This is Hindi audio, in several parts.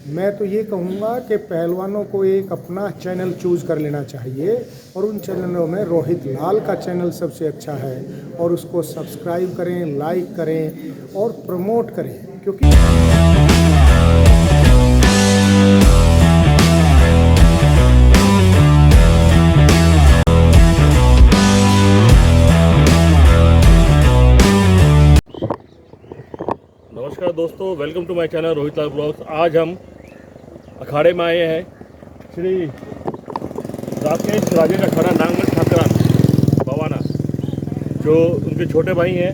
मैं तो ये कहूँगा कि पहलवानों को एक अपना चैनल चूज़ कर लेना चाहिए और उन चैनलों में रोहित लाल का चैनल सबसे अच्छा है और उसको सब्सक्राइब करें, लाइक करें और प्रमोट करें क्योंकि नमस्कार दोस्तों, welcome to my channel Rohit Lal blogs. आज हम अखाड़े में आए हैं श्री राकेश राजेश अखाड़ा नांगल ठाकरान भवाना, जो उनके छोटे भाई हैं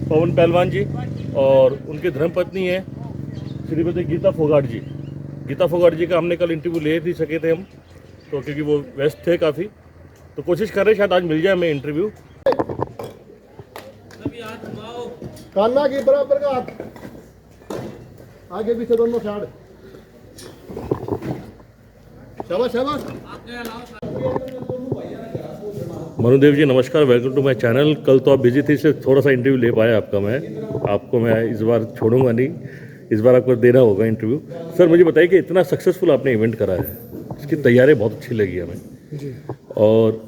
पवन पहलवान जी और उनकी धर्मपत्नी है श्रीमती गीता फोगाट जी। गीता फोगाट जी का हमने कल इंटरव्यू ले नहीं सके थे हम, तो क्योंकि वो व्यस्त थे काफ़ी, तो कोशिश कर रहे शायद आज मिल जाए हमें इंटरव्यू। कान्हा की बराबर का हाथ आगे पीछे दोनों साइड। शाबाश शाबाश। मनुदेव जी नमस्कार, वेलकम टू माय चैनल। कल तो आप बिजी थे, इसलिए थोड़ा सा इंटरव्यू ले पाया आपको मैं इस बार छोड़ूंगा नहीं, इस बार आपको देना होगा इंटरव्यू। सर मुझे बताइए कि इतना सक्सेसफुल आपने इवेंट करा है, इसकी तैयारी बहुत अच्छी लगी हमें जी। और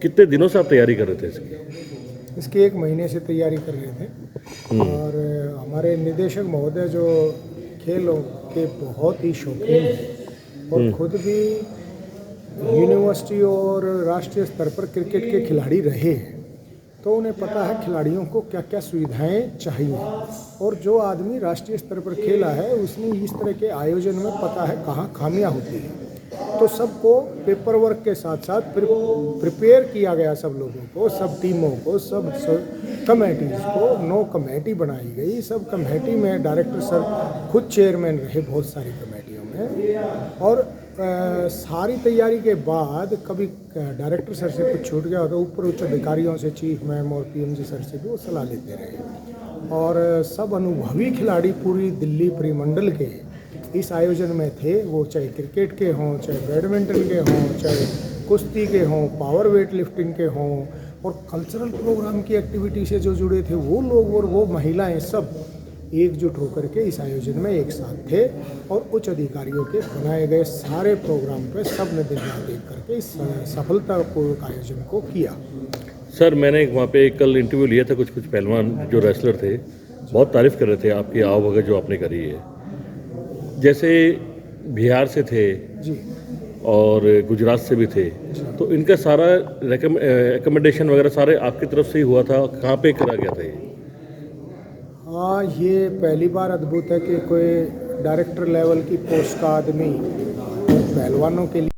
कितने दिनों से आप तैयारी कर रहे थे इसके 1 महीने से तैयारी कर रहे थे और हमारे निदेशक महोदय जो खेलों के बहुत ही शौकीन हैं और खुद भी यूनिवर्सिटी और राष्ट्रीय स्तर पर क्रिकेट के खिलाड़ी रहे हैं, तो उन्हें पता है खिलाड़ियों को क्या क्या सुविधाएं चाहिए और जो आदमी राष्ट्रीय स्तर पर खेला है उसने इस तरह के आयोजन में पता है कहाँ खामियां होती हैं। तो सबको पेपर वर्क के साथ साथ प्रिपेयर किया गया, सब लोगों को, सब टीमों को, सब कमेटीज़ को 9 कमेटी बनाई गई। सब कमेटी में डायरेक्टर सर खुद चेयरमैन रहे बहुत सारी कमेटियों में और सारी तैयारी के बाद कभी डायरेक्टर सर से कुछ छूट गया तो ऊपर उच्च अधिकारियों से, चीफ मैम और पीएमजी सर से भी वो सलाह लेते रहे और सब अनुभवी खिलाड़ी पूरी दिल्ली परिमंडल के इस आयोजन में थे। वो चाहे क्रिकेट के हों, चाहे बैडमिंटन के हों, चाहे कुश्ती के हों, पावर वेट लिफ्टिंग के हों और कल्चरल प्रोग्राम की एक्टिविटी से जो जुड़े थे वो लोग और वो महिलाएं सब एकजुट होकर के इस आयोजन में एक साथ थे और उच्च अधिकारियों के बनाए गए सारे प्रोग्राम पे सब ने दिन रात एक करके इस सफलतापूर्वक आयोजन को किया। सर मैंने वहाँ पे कल इंटरव्यू लिया था, कुछ पहलवान जो रेसलर थे बहुत तारीफ़ कर रहे थे आपकी आवभगत जो आपने करी है। जैसे बिहार से थे जी और गुजरात से भी थे, तो इनका सारा रिकमेंडेशन वगैरह सारे आपकी तरफ से ही हुआ था, कहाँ पे करा गया था ये? हाँ, ये पहली बार अद्भुत है कि कोई डायरेक्टर लेवल की पोस्ट का आदमी पहलवानों के लिए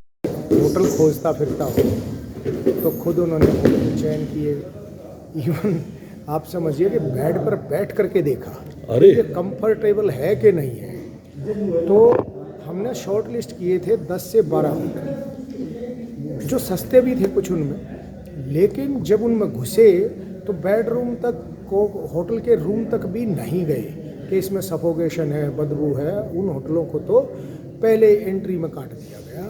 होटल खोजता फिरता हो, तो खुद उन्होंने होटल चयन किए। इवन आप समझिए कि बेड पर बैठ करके देखा अरे ये कंफर्टेबल है कि नहीं है। तो हमने शॉर्ट लिस्ट किए थे 10 से 12 होटल, जो सस्ते भी थे कुछ उनमें, लेकिन जब उनमें घुसे तो बेडरूम तक को, होटल के रूम तक भी नहीं गए कि इसमें सफोकेशन है, बदबू है। उन होटलों को तो पहले एंट्री में काट दिया गया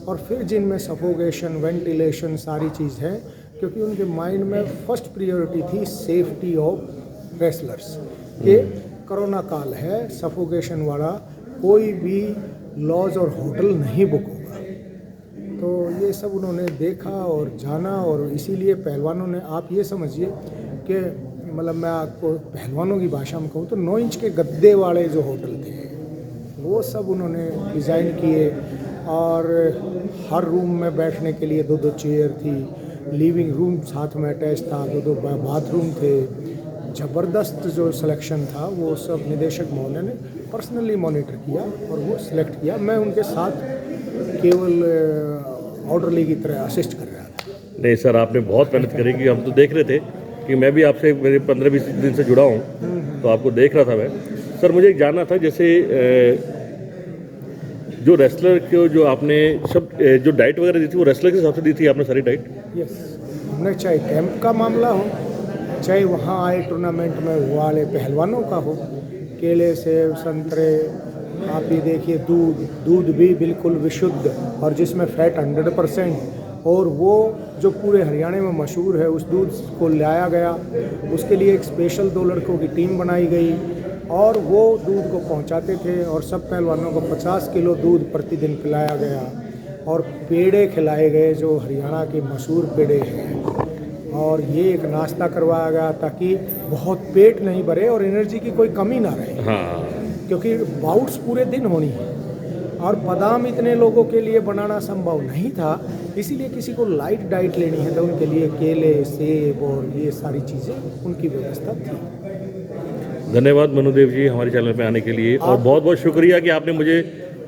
और फिर जिनमें सफोकेशन, वेंटिलेशन सारी चीज़ है, क्योंकि उनके माइंड में फर्स्ट प्रायोरिटी थी सेफ्टी ऑफ रेसलर्स के कोरोना काल है, सफोकेशन वाला कोई भी लॉज और होटल नहीं बुक होगा। तो ये सब उन्होंने देखा और जाना और इसीलिए पहलवानों ने, आप ये समझिए कि मतलब मैं आपको पहलवानों की भाषा में कहूँ तो 9 इंच के गद्दे वाले जो होटल थे वो सब उन्होंने डिज़ाइन किए और हर रूम में बैठने के लिए 2-2 चेयर थी, लिविंग रूम साथ में अटैच था, 2-2 बाथरूम थे। ज़बरदस्त जो सिलेक्शन था वो सब निदेशक महोदय ने पर्सनली मॉनिटर किया और वो सिलेक्ट किया। मैं उनके साथ केवल ऑर्डरली की तरह असिस्ट कर रहा था। नहीं सर, आपने बहुत मेहनत करी कि हम तो देख रहे थे कि मैं भी आपसे मेरे 15-20 दिन से जुड़ा हूँ, तो आपको देख रहा था मैं। सर मुझे जानना था, जैसे जो रेसलर को जो आपने सब जो डाइट वगैरह दी थी वो रेसलर के हिसाब से दी थी आपने सारी डाइट? यस, हमने चाहे कैंप का मामला हो, चाहे वहाँ आए टूर्नामेंट में वाले पहलवानों का हो, केले, सेब, संतरे, आप ये देखिए दूध भी बिल्कुल विशुद्ध और जिसमें फैट 100%, और वो जो पूरे हरियाणा में मशहूर है उस दूध को लाया गया। उसके लिए एक स्पेशल 2 लड़कों की टीम बनाई गई और वो दूध को पहुंचाते थे और सब पहलवानों को 50 किलो दूध प्रतिदिन पिलाया गया और पेड़े खिलाए गए जो हरियाणा के मशहूर पेड़े हैं, और ये एक नाश्ता करवाया गया ताकि बहुत पेट नहीं भरे और एनर्जी की कोई कमी ना रहे, हाँ क्योंकि बाउट्स पूरे दिन होनी है और बादाम इतने लोगों के लिए बनाना संभव नहीं था, इसीलिए किसी को लाइट डाइट लेनी है तो उनके लिए केले, सेब और ये सारी चीज़ें उनकी व्यवस्था थी। धन्यवाद मनुदेव जी हमारे चैनल पे आने के लिए, और बहुत बहुत शुक्रिया कि आपने मुझे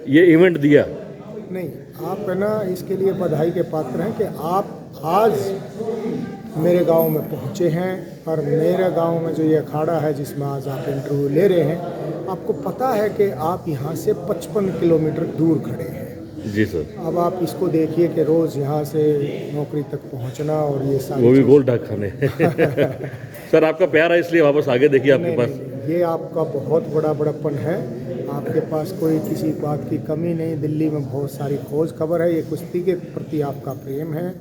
ये इवेंट दिया। नहीं, आप है ना इसके लिए बधाई के पात्र हैं कि आप आज मेरे गांव में पहुंचे हैं, और मेरे गांव में जो ये अखाड़ा है जिसमें आज आप इंटरव्यू ले रहे हैं, आपको पता है कि आप यहाँ से 55 किलोमीटर दूर खड़े हैं। जी सर। अब आप इसको देखिए कि रोज़ यहाँ से नौकरी तक पहुँचना और ये सारी वो भी गोल ढाक खाने सर आपका प्यार है इसलिए वापस आगे देखिए आपके पास। ये आपका बहुत बड़ा बड़प्पन है, आपके पास कोई किसी बात की कमी नहीं। दिल्ली में बहुत सारी खोज खबर है, ये कुश्ती के प्रति आपका प्रेम है,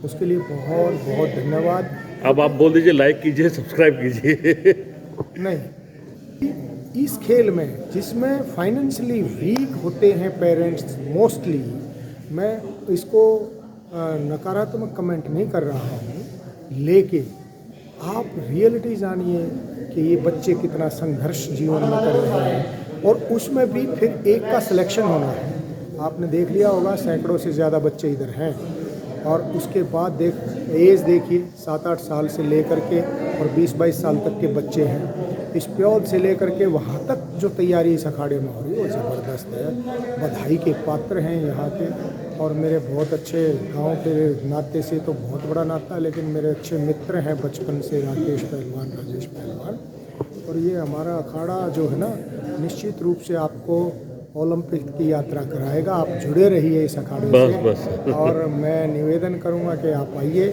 उसके लिए बहुत बहुत धन्यवाद। अब आप बोल दीजिए लाइक कीजिए, सब्सक्राइब कीजिए। नहीं, इस खेल में जिसमें फाइनेंशियली वीक होते हैं पेरेंट्स मोस्टली, मैं इसको नकारात्मक कमेंट नहीं कर रहा हूँ, लेकिन आप रियलिटी जानिए कि ये बच्चे कितना संघर्ष जीवन में कर रहे हैं, और उसमें भी फिर एक का सिलेक्शन होना है। आपने देख लिया होगा सैकड़ों से ज़्यादा बच्चे इधर हैं, और उसके बाद एज देखिए 7-8 साल से लेकर के और 20-22 साल तक के बच्चे हैं। इस प्योर से लेकर के वहाँ तक जो तैयारी इस अखाड़े में हो रही है वो ज़बरदस्त है। बधाई के पात्र हैं यहाँ के, और मेरे बहुत अच्छे गांव के नाते से तो बहुत बड़ा नाता है, लेकिन मेरे अच्छे मित्र हैं बचपन से, राकेश पहलवान, राजेश पहलवान। और ये हमारा अखाड़ा जो है ना, निश्चित रूप से आपको ओलंपिक की यात्रा कराएगा। आप जुड़े रहिए इस अखाड़े से। बस। और मैं निवेदन करूंगा कि आप आइए,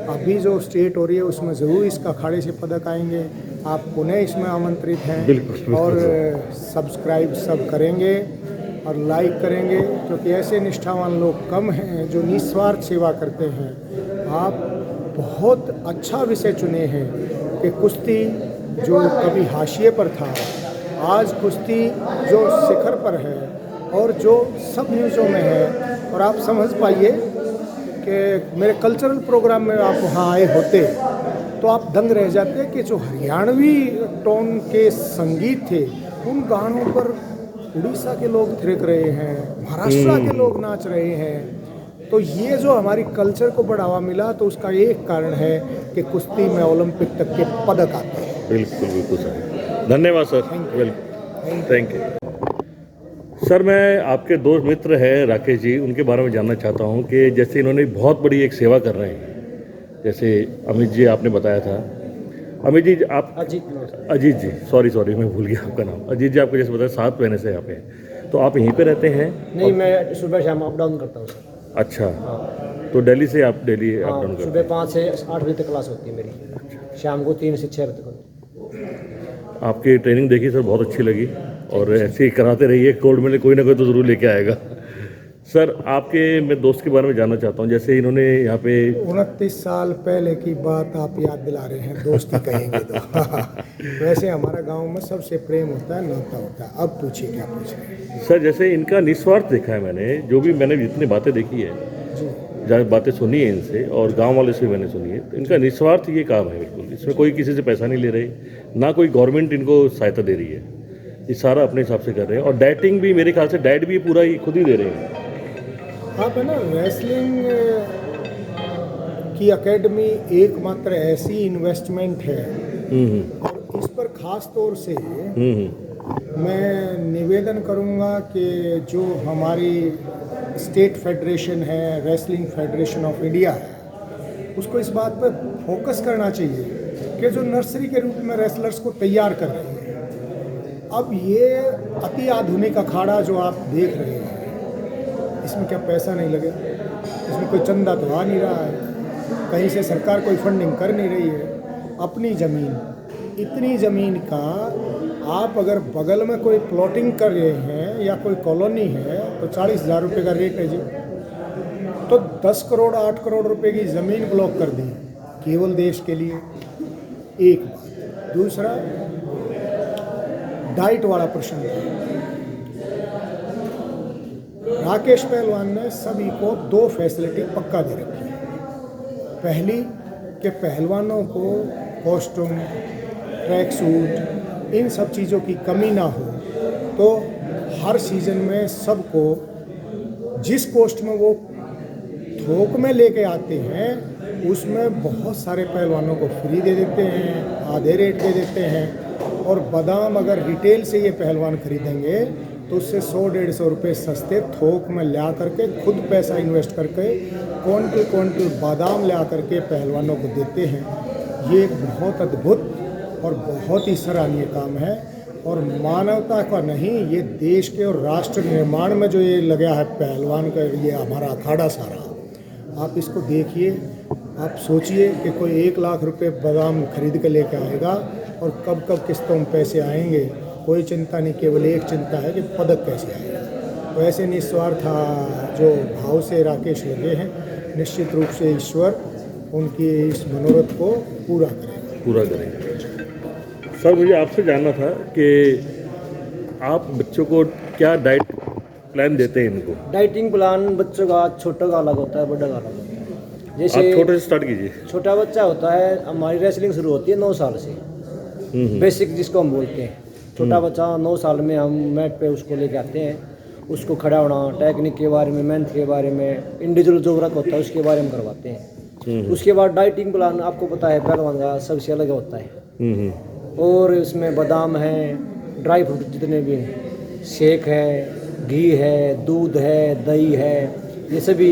अभी जो स्टेट हो रही है उसमें ज़रूर इस अखाड़े से पदक आएंगे। आप पुनः इसमें आमंत्रित हैं। बिल्कुल। और सब्सक्राइब सब करेंगे और लाइक करेंगे, क्योंकि ऐसे निष्ठावान लोग कम हैं जो निस्वार्थ सेवा करते हैं। आप बहुत अच्छा विषय चुने हैं कि कुश्ती जो कभी हाशिए पर था, आज कुश्ती जो शिखर पर है और जो सब न्यूज़ों में है। और आप समझ पाइए कि मेरे कल्चरल प्रोग्राम में आप वहाँ आए होते तो आप दंग रह जाते कि जो हरियाणवी टोन के संगीत थे, उन गानों पर उड़ीसा के लोग थिरक रहे हैं, महाराष्ट्र के लोग नाच रहे हैं। तो ये जो हमारी कल्चर को बढ़ावा मिला, तो उसका एक कारण है कि कुश्ती में ओलंपिक तक के पदक आते हैं। बिल्कुल बिल्कुल सर, धन्यवाद sir. Welcome, thank you sir. मैं आपके दोस्त मित्र हैं राकेश जी, उनके बारे में जानना चाहता हूं कि जैसे इन्होंने बहुत बड़ी एक सेवा कर रहे हैं, जैसे अमित जी आपने बताया था। अमित जी आप अजीत जी, सॉरी मैं भूल गया आपका नाम। अजीत जी आपको जैसे बताया 7 महीने से यहाँ पे, तो आप यहीं पे रहते हैं? नहीं, मैं सुबह शाम अप डाउन करता हूँ सर। अच्छा, तो दिल्ली से आप डेली अप डाउन करते हैं? सुबह 5 से 8 बजे तक क्लास होती है मेरी, शाम को 3 से 6 बजे तक होती है। आपकी ट्रेनिंग देखी सर, बहुत अच्छी लगी, और ऐसे ही कराते रहिए। गोल्ड मेडल कोई ना कोई तो ज़रूर लेके आएगा। सर आपके मैं दोस्त के बारे में जानना चाहता हूँ, जैसे इन्होंने यहाँ पे 29 साल पहले की बात आप याद दिला रहे हैं, दोस्ती कहेंगे तो। वैसे हमारा गांव में सबसे प्रेम होता है, नाता होता है। अब पूछिए क्या पूछ रहे हैं। सर जैसे इनका निस्वार्थ देखा है मैंने, जो भी मैंने जितनी बातें देखी है, जहाँ बातें सुनी है इनसे और गांव वाले से मैंने सुनी है, तो इनका निस्वार्थ ये काम है बिल्कुल। इसमें कोई किसी से पैसा नहीं ले रहे, ना कोई गवर्नमेंट इनको सहायता दे रही है, ये सारा अपने हिसाब से कर रहे हैं। और डाइटिंग भी मेरे ख्याल से डाइट भी पूरा ही खुद ही दे रहे हैं। आप है ना, रेसलिंग की एकेडमी एकमात्र ऐसी इन्वेस्टमेंट है, और इस पर खास तौर से मैं निवेदन करूंगा कि जो हमारी स्टेट फेडरेशन है, रेसलिंग फेडरेशन ऑफ इंडिया है, उसको इस बात पर फोकस करना चाहिए कि जो नर्सरी के रूप में रेसलर्स को तैयार कर रही है, अब ये अति आधुनिक अखाड़ा जो आप देख रहे हैं, इसमें क्या पैसा नहीं लगे? इसमें कोई चंदा तो आ नहीं रहा है, कहीं से सरकार कोई फंडिंग कर नहीं रही है। अपनी ज़मीन, इतनी ज़मीन का आप अगर बगल में कोई प्लॉटिंग कर रहे हैं या कोई कॉलोनी है तो 40,000 रुपये का रेट है जी। तो 10 करोड़ 8 करोड़ रुपए की ज़मीन ब्लॉक कर दी केवल देश के लिए। एक बात। दूसरा, डाइट वाला प्रश्न था। राकेश पहलवान ने सभी को 2 फैसिलिटी पक्का दे रखी है। पहली कि पहलवानों को कॉस्ट्यूम, ट्रैक सूट, इन सब चीज़ों की कमी ना हो, तो हर सीज़न में सबको जिस कॉस्ट में वो थोक में लेके आते हैं उसमें बहुत सारे पहलवानों को फ्री दे देते हैं, आधे रेट दे देते हैं। और बादाम अगर रिटेल से ये पहलवान खरीदेंगे तो उससे 100-150 रुपये सस्ते थोक में ला करके खुद पैसा इन्वेस्ट करके क्विंटल बादाम ला करके पहलवानों को देते हैं। ये एक बहुत अद्भुत और बहुत ही सराहनीय काम है और मानवता का नहीं, ये देश के और राष्ट्र निर्माण में जो ये लगा है पहलवान का, ये हमारा अखाड़ा सारा, आप इसको देखिए, आप सोचिए कि कोई 1 लाख रुपए बादाम खरीद के लेके आएगा और कब कब किस्तों में पैसे आएंगे, कोई चिंता नहीं, केवल एक चिंता है कि पदक कैसे आएगा। तो ऐसे निस्वार्थ जो भाव से राकेश लगे हैं, निश्चित रूप से ईश्वर उनकी इस मनोरथ को पूरा करेंगे। सर, मुझे आपसे जानना था कि आप बच्चों को क्या डाइट प्लान देते हैं इनको? डाइटिंग प्लान बच्चों का छोटा का अलग होता है, बड़ा का अलग होता है। जैसे आप छोटे से स्टार्ट कीजिए। छोटा बच्चा होता है, हमारी रेसलिंग शुरू होती है 9 साल से, बेसिक जिसको हम बोलते हैं। छोटा बच्चा 9 साल में हम मैट पे उसको लेके आते हैं, उसको खड़ा होना, टेक्निक के बारे में, मेहनत के बारे में, इंडिविजुअल जो वर्क होता है उसके बारे में करवाते हैं। उसके बाद डाइटिंग प्लान आपको पता है पहलवान का सबसे अलग होता है। और उसमें बादाम है, ड्राई फ्रूट जितने भी हैं, शेक है, घी है, दूध है, दही है, ये सभी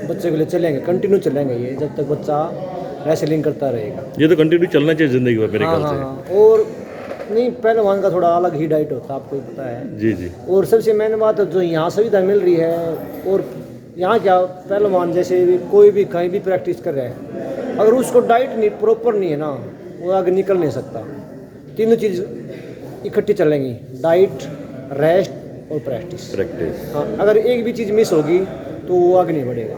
बच्चे के लिए चलेंगे, कंटिन्यू चलेंगे ये जब तक बच्चा रेसलिंग करता रहेगा। ये तो कंटिन्यू चलना चाहिए ज़िंदगी में मेरे ख्याल से। हाँ। और नहीं, पहलवान का थोड़ा अलग ही डाइट होता है, आपको ही पता है। जी। और सबसे मेन बात जो यहाँ सुविधा मिल रही है, और यहाँ क्या पहलवान जैसे भी कोई भी कहीं भी प्रैक्टिस कर रहा है, अगर उसको डाइट नहीं प्रॉपर नहीं है ना, वो आगे निकल नहीं सकता। तीनों चीज़ इकट्ठी चलेंगी, डाइट, रेस्ट और प्रैक्टिस। हाँ, अगर एक भी चीज़ मिस होगी तो वो आगे नहीं बढ़ेगा।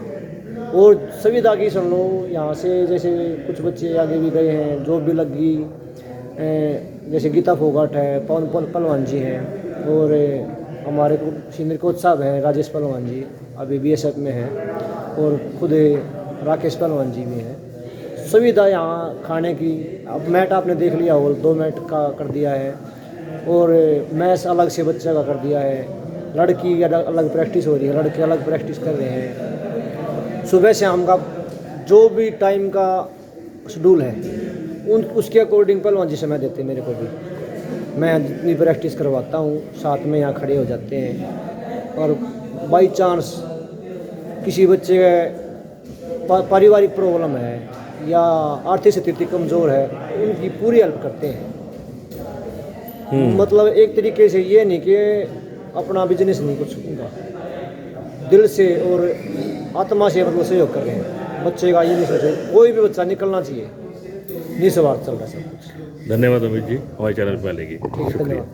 और सुविधा की सुन लो, यहाँ से जैसे कुछ बच्चे आगे भी गए हैं, जॉब भी लग गई, जैसे गीता फोगाट है, पवन पहलवान जी हैं, और हमारे सीनियर कोच साहब हैं राजेश पहलवान जी, अभी BSF में हैं, और खुद राकेश पहलवान जी भी हैं। सुविधा यहाँ खाने की, अब मैट आपने देख लिया हो, 2 मैट का कर दिया है, और मैच अलग से बच्चे का कर दिया है, लड़की अलग प्रैक्टिस हो रही है, लड़के अलग प्रैक्टिस कर रहे हैं। सुबह शाम का जो भी टाइम का शेड्यूल है उसके अकॉर्डिंग पहलवान जी समय देते हैं मेरे को भी। मैं जितनी प्रैक्टिस करवाता हूँ साथ में यहाँ खड़े हो जाते हैं। और बाई चांस किसी बच्चे का पारिवारिक प्रॉब्लम है या आर्थिक स्थिति कमज़ोर है, उनकी पूरी हेल्प करते हैं। मतलब एक तरीके से ये नहीं कि अपना बिजनेस नहीं कुछ उनका, दिल से और आत्मा से मतलब सहयोग कर रहे हैं। बच्चे का ये नहीं सोचे, कोई भी बच्चा निकलना चाहिए, निस्वार्थ चल रहा है सब कुछ। धन्यवाद अमित जी, हमारे चैनल पर आने की। धन्यवाद।